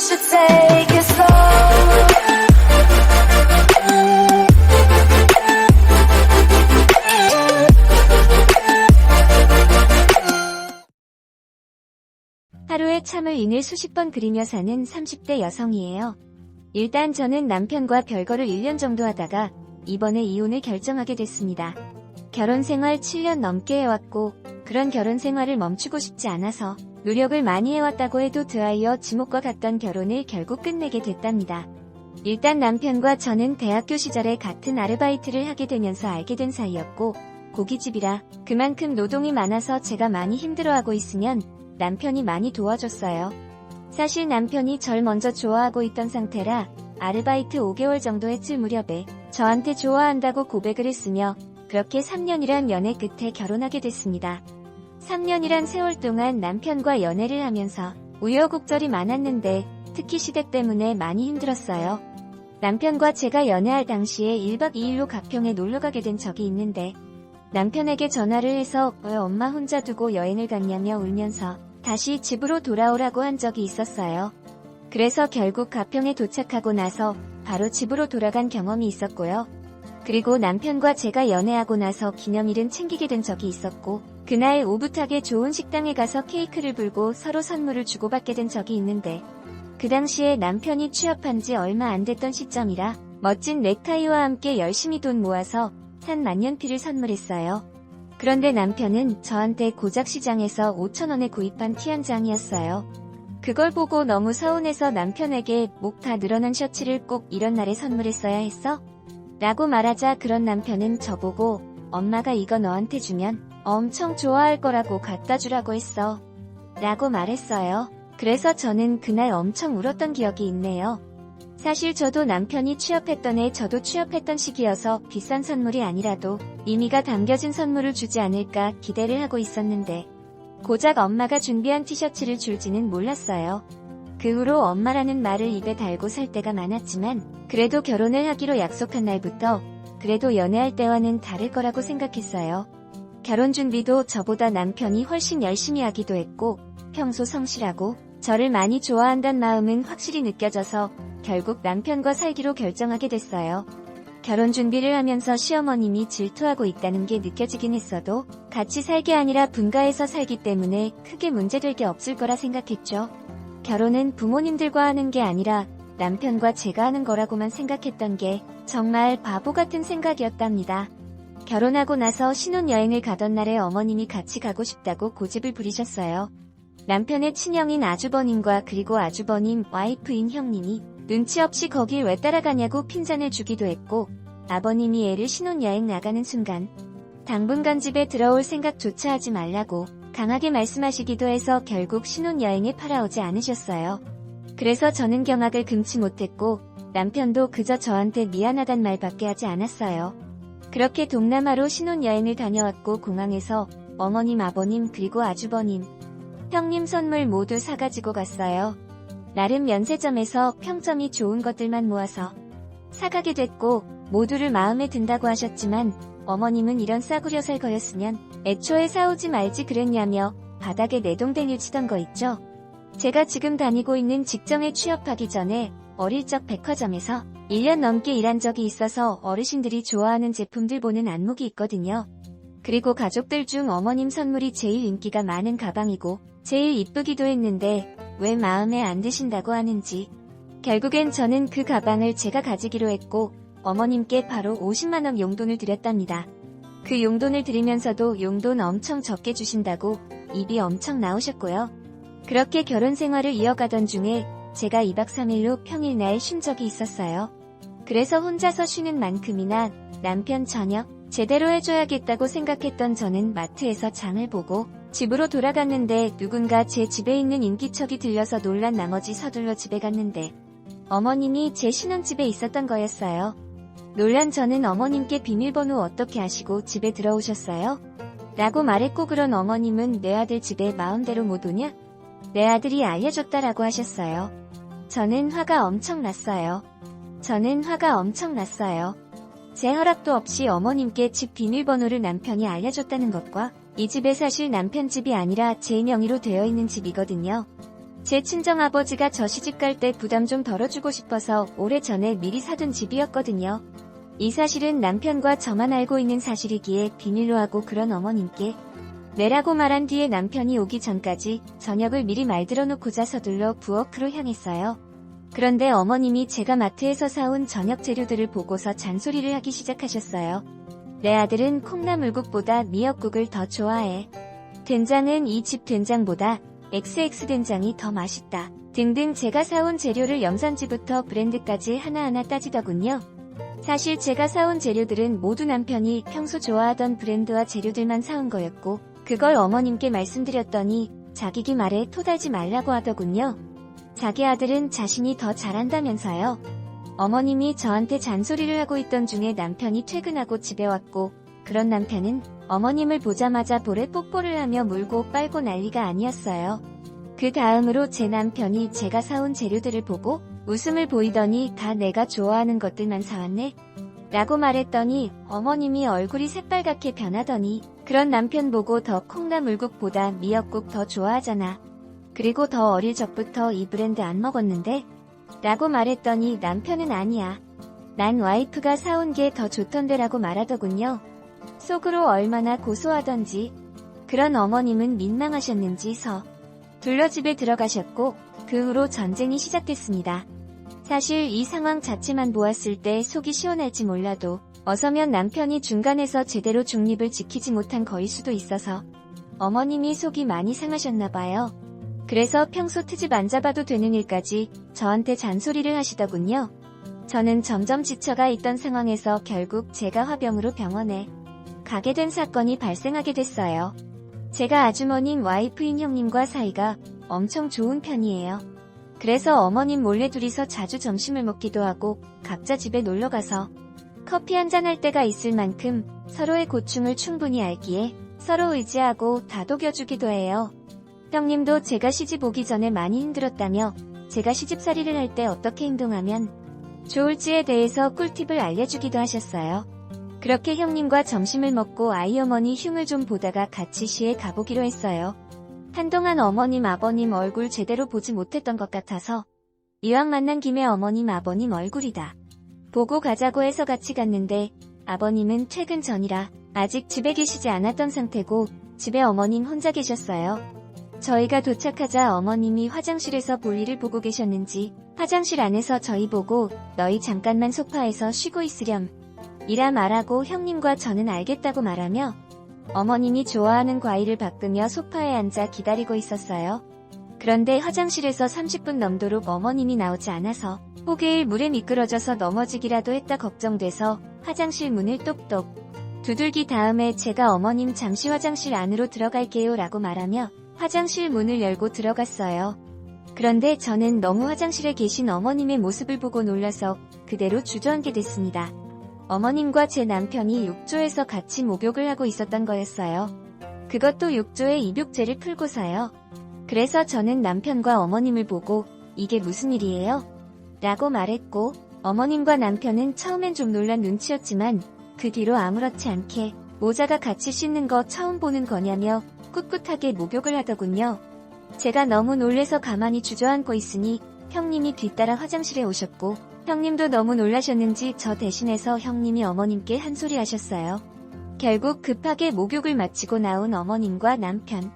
should take it slow. 하루에 참을 인을 수십 번 그리며 사는 30대 여성이에요. 일단 저는 남편과 별거를 1년 정도 하다가 이번에 이혼을 결정하게 됐습니다. 결혼 생활 7년 넘게 해왔고 그런 결혼 생활을 멈추고 싶지 않아서 노력을 많이 해왔다고 해도 드하이어 지목과 같던 결혼을 결국 끝내게 됐답니다. 일단 남편과 저는 대학교 시절에 같은 아르바이트를 하게 되면서 알게 된 사이였고 고깃집이라 그만큼 노동이 많아서 제가 많이 힘들어하고 있으면 남편이 많이 도와줬어요. 사실 남편이 절 먼저 좋아하고 있던 상태라 아르바이트 5개월 정도 했을 무렵에 저한테 좋아한다고 고백을 했으며 그렇게 3년이란 연애 끝에 결혼하게 됐습니다. 3년이란 세월 동안 남편과 연애를 하면서 우여곡절이 많았는데 특히 시댁 때문에 많이 힘들었어요. 남편과 제가 연애할 당시에 1박 2일로 가평에 놀러가게 된 적이 있는데 남편에게 전화를 해서 왜 엄마 혼자 두고 여행을 갔냐며 울면서 다시 집으로 돌아오라고 한 적이 있었어요. 그래서 결국 가평에 도착하고 나서 바로 집으로 돌아간 경험이 있었고요. 그리고 남편과 제가 연애하고 나서 기념일은 챙기게 된 적이 있었고 그날 오붓하게 좋은 식당에 가서 케이크를 불고 서로 선물을 주고받게 된 적이 있는데 그 당시에 남편이 취업한 지 얼마 안 됐던 시점이라 멋진 넥타이와 함께 열심히 돈 모아서 산 만년필을 선물했어요. 그런데 남편은 저한테 고작 시장에서 5,000원에 구입한 티 한 장이었어요. 그걸 보고 너무 서운해서 남편에게 목 다 늘어난 셔츠를 꼭 이런 날에 선물했어야 했어? 라고 말하자 그런 남편은 저보고 엄마가 이거 너한테 주면 엄청 좋아할 거라고 갖다 주라고 했어. 라고 말했어요. 그래서 저는 그날 엄청 울었던 기억이 있네요. 사실 저도 남편이 취업했던 해 저도 취업했던 시기여서 비싼 선물이 아니라도 의미가 담겨진 선물을 주지 않을까 기대를 하고 있었는데 고작 엄마가 준비한 티셔츠를 줄지는 몰랐어요. 그 후로 엄마라는 말을 입에 달고 살 때가 많았지만 그래도 결혼을 하기로 약속한 날부터 그래도 연애할 때와는 다를 거라고 생각했어요. 결혼 준비도 저보다 남편이 훨씬 열심히 하기도 했고 평소 성실하고 저를 많이 좋아한다는 마음은 확실히 느껴져서 결국 남편과 살기로 결정하게 됐어요. 결혼 준비를 하면서 시어머님이 질투하고 있다는 게 느껴지긴 했어도 같이 살 게 아니라 분가해서 살기 때문에 크게 문제될 게 없을 거라 생각했죠. 결혼은 부모님들과 하는 게 아니라 남편과 제가 하는 거라고만 생각했던 게 정말 바보 같은 생각이었답니다. 결혼하고 나서 신혼여행을 가던 날에 어머님이 같이 가고 싶다고 고집을 부리셨어요. 남편의 친형인 아주버님과 그리고 아주버님 와이프인 형님이 눈치 없이 거길 왜 따라가냐고 핀잔을 주기도 했고 아버님이 애를 신혼여행 나가는 순간 당분간 집에 들어올 생각조차 하지 말라고 강하게 말씀하시기도 해서 결국 신혼여행에 팔아오지 않으셨어요. 그래서 저는 경악을 금치 못했고 남편도 그저 저한테 미안하단 말밖에 하지 않았어요. 그렇게 동남아로 신혼여행을 다녀왔고 공항에서 어머님, 아버님 그리고 아주버님, 형님 선물 모두 사가지고 갔어요. 나름 면세점에서 평점이 좋은 것들만 모아서 사가게 됐고 모두를 마음에 든다고 하셨지만 어머님은 이런 싸구려 살 거였으면 애초에 사오지 말지 그랬냐며 바닥에 내동댕이를 치던 거 있죠. 제가 지금 다니고 있는 직장에 취업하기 전에 어릴 적 백화점에서 1년 넘게 일한 적이 있어서 어르신들이 좋아하는 제품들 보는 안목이 있거든요. 그리고 가족들 중 어머님 선물이 제일 인기가 많은 가방이고 제일 이쁘기도 했는데 왜 마음에 안 드신다고 하는지 결국엔 저는 그 가방을 제가 가지기로 했고 어머님께 바로 50만원 용돈을 드렸답니다. 그 용돈을 드리면서도 용돈 엄청 적게 주신다고 입이 엄청 나오셨고요. 그렇게 결혼 생활을 이어가던 중에 제가 2박 3일로 평일날 쉰 적이 있었어요. 그래서 혼자서 쉬는 만큼이나 남편 저녁 제대로 해줘야겠다고 생각했던 저는 마트에서 장을 보고 집으로 돌아갔는데 누군가 제 집에 있는 인기척이 들려서 놀란 나머지 서둘러 집에 갔는데 어머님이 제 신혼집에 있었던 거였어요. 놀란 저는 어머님께 비밀번호 어떻게 아시고 집에 들어오셨어요? 라고 말했고 그런 어머님은 내 아들 집에 마음대로 못 오냐? 내 아들이 알려줬다라고 하셨어요. 저는 화가 엄청 났어요. 제 허락도 없이 어머님께 집 비밀번호를 남편이 알려줬다는 것과 이 집에 사실 남편 집이 아니라 제 명의로 되어 있는 집이거든요. 제 친정아버지가 저 시집갈 때 부담 좀 덜어주고 싶어서 오래전에 미리 사둔 집이었거든요. 이 사실은 남편과 저만 알고 있는 사실이기에 비밀로 하고 그런 어머님께 내라고 말한 뒤에 남편이 오기 전까지 저녁을 미리 말들어 놓고자 서둘러 부엌으로 향했어요. 그런데 어머님이 제가 마트에서 사온 저녁 재료들을 보고서 잔소리를 하기 시작하셨어요. 내 아들은 콩나물국보다 미역국을 더 좋아해. 된장은 이 집 된장보다 XX 된장이 더 맛있다. 등등 제가 사온 재료를 염산지부터 브랜드까지 하나하나 따지더군요. 사실 제가 사온 재료들은 모두 남편이 평소 좋아하던 브랜드와 재료들만 사온 거였고 그걸 어머님께 말씀드렸더니 자기기 말에 토달지 말라고 하더군요. 자기 아들은 자신이 더 잘한다면서요. 어머님이 저한테 잔소리를 하고 있던 중에 남편이 퇴근하고 집에 왔고 그런 남편은 어머님을 보자마자 볼에 뽀뽀를 하며 물고 빨고 난리가 아니었어요. 그 다음으로 제 남편이 제가 사온 재료들을 보고 웃음을 보이더니 다 내가 좋아하는 것들만 사왔네? 라고 말했더니 어머님이 얼굴이 새빨갛게 변하더니 그런 남편 보고 더 콩나물국보다 미역국 더 좋아하잖아. 그리고 더 어릴 적부터 이 브랜드 안 먹었는데? 라고 말했더니 남편은 아니야. 난 와이프가 사온 게 더 좋던데 라고 말하더군요. 속으로 얼마나 고소하던지. 그런 어머님은 민망하셨는지 둘러 집에 들어가셨고 그 후로 전쟁이 시작됐습니다. 사실 이 상황 자체만 보았을 때 속이 시원할지 몰라도 어서면 남편이 중간에서 제대로 중립을 지키지 못한 거일 수도 있어서 어머님이 속이 많이 상하셨나봐요. 그래서 평소 트집 안 잡아도 되는 일까지 저한테 잔소리를 하시더군요. 저는 점점 지쳐가 있던 상황에서 결국 제가 화병으로 병원에 가게 된 사건이 발생하게 됐어요. 제가 아주머님 와이프인 형님과 사이가 엄청 좋은 편이에요. 그래서 어머님 몰래 둘이서 자주 점심을 먹기도 하고 각자 집에 놀러가서 커피 한잔 할 때가 있을 만큼 서로의 고충을 충분히 알기에 서로 의지하고 다독여주기도 해요. 형님도 제가 시집 오기 전에 많이 힘들었다며 제가 시집살이를 할 때 어떻게 행동하면 좋을지에 대해서 꿀팁을 알려주기도 하셨어요. 그렇게 형님과 점심을 먹고 아이 어머니 흉을 좀 보다가 같이 시에 가보기로 했어요. 한동안 어머님 아버님 얼굴 제대로 보지 못했던 것 같아서 이왕 만난 김에 어머님 아버님 얼굴이다 보고 가자고 해서 같이 갔는데 아버님은 퇴근 전이라 아직 집에 계시지 않았던 상태고 집에 어머님 혼자 계셨어요. 저희가 도착하자 어머님이 화장실에서 볼일을 보고 계셨는지 화장실 안에서 저희 보고 너희 잠깐만 소파에서 쉬고 있으렴 이라 말하고 형님과 저는 알겠다고 말하며 어머님이 좋아하는 과일을 바꾸며 소파에 앉아 기다리고 있었어요. 그런데 화장실에서 30분 넘도록 어머님이 나오지 않아서 혹일 물에 미끄러져서 넘어지기라도 했다 걱정돼서 화장실 문을 똑똑 두들기 다음에 제가 어머님 잠시 화장실 안으로 들어갈게요 라고 말하며 화장실 문을 열고 들어갔어요. 그런데 저는 너무 화장실에 계신 어머님의 모습을 보고 놀라서 그대로 주저앉게 됐습니다. 어머님과 제 남편이 욕조에서 같이 목욕을 하고 있었던 거였어요. 그것도 욕조에 입욕제를 풀고서요. 그래서 저는 남편과 어머님을 보고 이게 무슨 일이에요? 라고 말했고 어머님과 남편은 처음엔 좀 놀란 눈치였지만 그 뒤로 아무렇지 않게 모자가 같이 씻는 거 처음 보는 거냐며 꿋꿋하게 목욕을 하더군요. 제가 너무 놀래서 가만히 주저앉고 있으니 형님이 뒤따라 화장실에 오셨고 형님도 너무 놀라셨는지 저 대신해서 형님이 어머님께 한 소리 하셨어요. 결국 급하게 목욕을 마치고 나온 어머님과 남편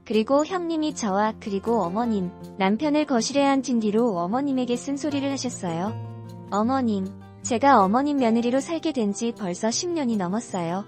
그리고 형님이 저와 그리고 어머님, 남편을 거실에 앉힌 뒤로 어머님에게 쓴소리를 하셨어요. 어머님, 제가 어머님 며느리로 살게 된 지 벌써 10년이 넘었어요.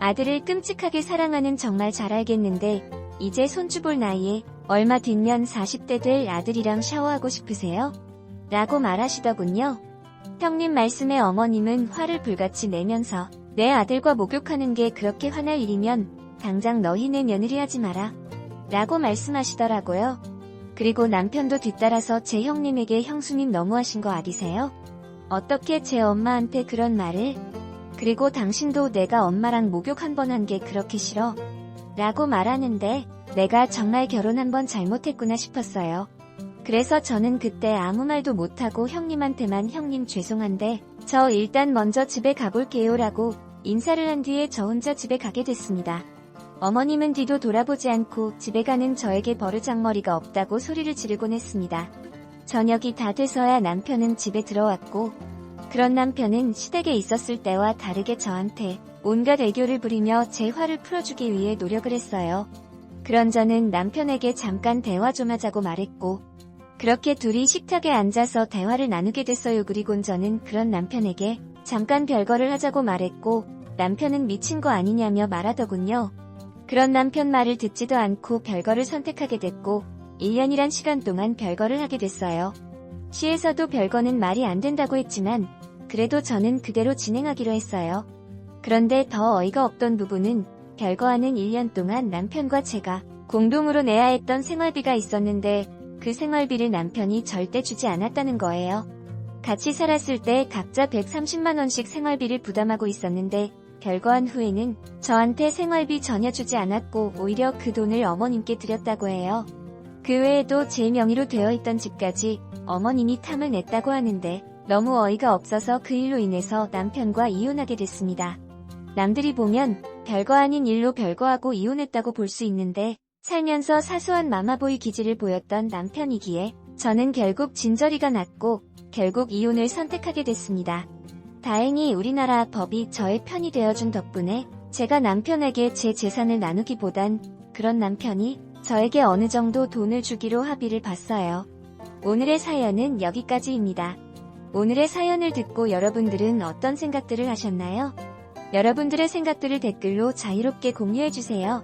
아들을 끔찍하게 사랑하는 정말 잘 알겠는데 이제 손주볼 나이에 얼마 뒤면 40대 될 아들이랑 샤워하고 싶으세요? 라고 말하시더군요. 형님 말씀에 어머님은 화를 불같이 내면서 내 아들과 목욕하는 게 그렇게 화날 일이면 당장 너희 내 며느리 하지 마라 라고 말씀하시더라고요. 그리고 남편도 뒤따라서 제 형님에게 형수님 너무하신 거 아니세요? 어떻게 제 엄마한테 그런 말을? 그리고 당신도 내가 엄마랑 목욕 한 번 한 게 그렇게 싫어? 라고 말하는데 내가 정말 결혼 한 번 잘못했구나 싶었어요. 그래서 저는 그때 아무 말도 못하고 형님한테만 형님 죄송한데 저 일단 먼저 집에 가볼게요 라고 인사를 한 뒤에 저 혼자 집에 가게 됐습니다. 어머님은 뒤도 돌아보지 않고 집에 가는 저에게 버르장머리가 없다고 소리를 지르곤 했습니다. 저녁이 다 돼서야 남편은 집에 들어왔고, 그런 남편은 시댁에 있었을 때와 다르게 저한테 온갖 애교를 부리며 제 화를 풀어주기 위해 노력을 했어요. 그런 저는 남편에게 잠깐 대화 좀 하자고 말했고, 그렇게 둘이 식탁에 앉아서 대화를 나누게 됐어요. 그리곤 저는 그런 남편에게 잠깐 별거를 하자고 말했고, 남편은 미친 거 아니냐며 말하더군요. 그런 남편 말을 듣지도 않고 별거를 선택하게 됐고, 1년이란 시간 동안 별거를 하게 됐어요. 시에서도 별거는 말이 안 된다고 했지만, 그래도 저는 그대로 진행하기로 했어요. 그런데 더 어이가 없던 부분은 별거하는 1년 동안 남편과 제가 공동으로 내야 했던 생활비가 있었는데 그 생활비를 남편이 절대 주지 않았다는 거예요. 같이 살았을 때 각자 130만원씩 생활비를 부담하고 있었는데 별거한 후에는 저한테 생활비 전혀 주지 않았고 오히려 그 돈을 어머님께 드렸다고 해요. 그 외에도 제 명의로 되어 있던 집까지 어머님이 탐을 냈다고 하는데 너무 어이가 없어서 그 일로 인해서 남편과 이혼하게 됐습니다. 남들이 보면 별거 아닌 일로 별거하고 이혼했다고 볼 수 있는데 살면서 사소한 마마보이 기질을 보였던 남편이기에 저는 결국 진저리가 났고 결국 이혼을 선택하게 됐습니다. 다행히 우리나라 법이 저의 편이 되어준 덕분에 제가 남편에게 제 재산을 나누기보단 그런 남편이 저에게 어느 정도 돈을 주기로 합의를 봤어요. 오늘의 사연은 여기까지입니다. 오늘의 사연을 듣고 여러분들은 어떤 생각들을 하셨나요? 여러분들의 생각들을 댓글로 자유롭게 공유해주세요.